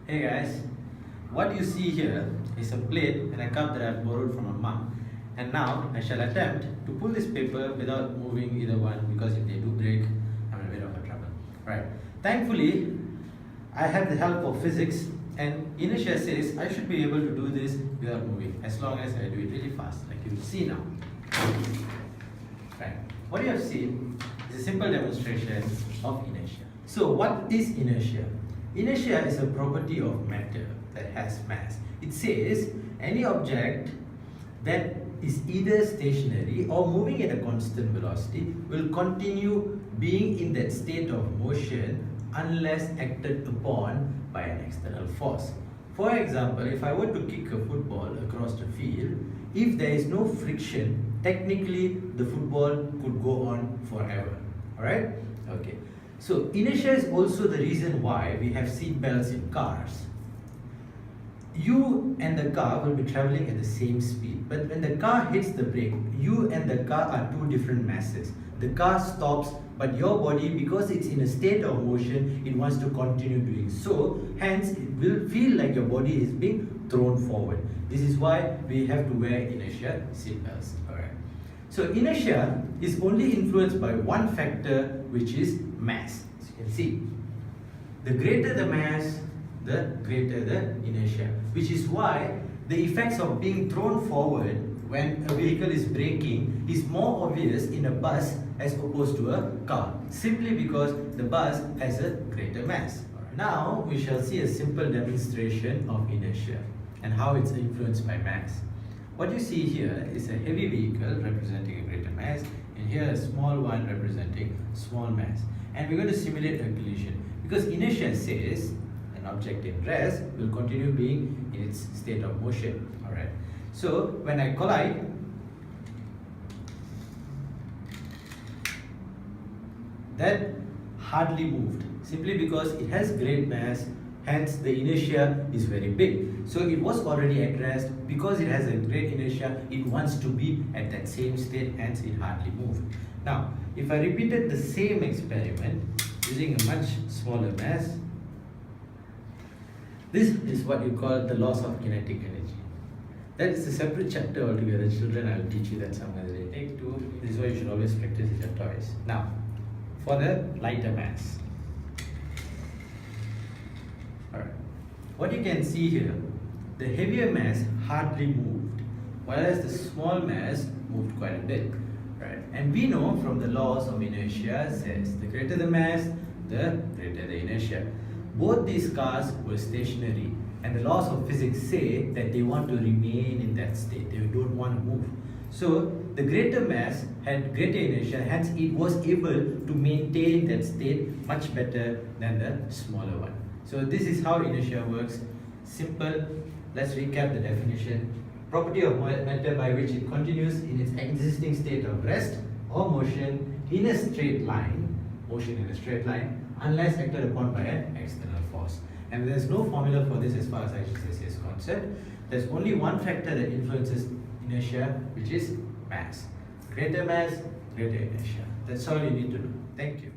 Hey guys, what you see here is a plate and a cup that I've borrowed from my mom. And now I shall attempt to pull this paper without moving either one, because if they do break, I'm in a bit of a trouble. Right. Thankfully, I have the help of physics, and Inertia says I should be able to do this without moving as long as I do it really fast, like you will see now. Right. What you have seen is a simple demonstration of inertia. So what is inertia? Inertia is a property of matter that has mass. It says any object that is either stationary or moving at a constant velocity will continue being in that state of motion unless acted upon by an external force. For example, if I were to kick a football across the field, if there is no friction, technically the football could go on forever. Alright? Okay. So inertia is also the reason why we have seat belts in cars. You and the car will be traveling at the same speed, but when the car hits the brake, you and the car are two different masses. The car stops, but your body, because it's in a state of motion, it wants to continue doing so. Hence, it will feel like your body is being thrown forward. This is why we have to wear inertia seat belts. Alright. So inertia is only influenced by one factor, which is mass. As you can see, the greater the mass, the greater the inertia, which is why the effects of being thrown forward when a vehicle is braking is more obvious in a bus as opposed to a car, simply because the bus has a greater mass. Now we shall see a simple demonstration of inertia and how it's influenced by mass. What you see here is a heavy vehicle representing a greater mass, and here a small one representing small mass. And we're going to simulate a collision because inertia says an object in rest will continue being in its state of motion. Alright. So when I collide, that hardly moved simply because it has great mass, hence the inertia is very big. So it was already at rest. Because it has a great inertia, it wants to be at that same state, hence it hardly moved. Now, if I repeated the same experiment using a much smaller mass, this is what you call the loss of kinetic energy. That is a separate chapter altogether, children. I will teach you that some other day. Take 2. This is why you should always practice with your toys. Now, for the lighter mass. Alright. What you can see here, the heavier mass hardly moved, whereas the small mass moved quite a bit. Right? And we know from the laws of inertia says the greater the mass, the greater the inertia. Both these cars were stationary, and the laws of physics say that they want to remain in that state. They don't want to move. So the greater mass had greater inertia, hence it was able to maintain that state much better than the smaller one. So this is how inertia works. Simple. Let's recap the definition. Property of matter by which it continues in its existing state of rest or motion in a straight line, unless acted upon by an external force. And there's no formula for this as far as IGCSE is concerned. There's only one factor that influences inertia, which is mass. Greater mass, greater inertia. That's all you need to know. Thank you.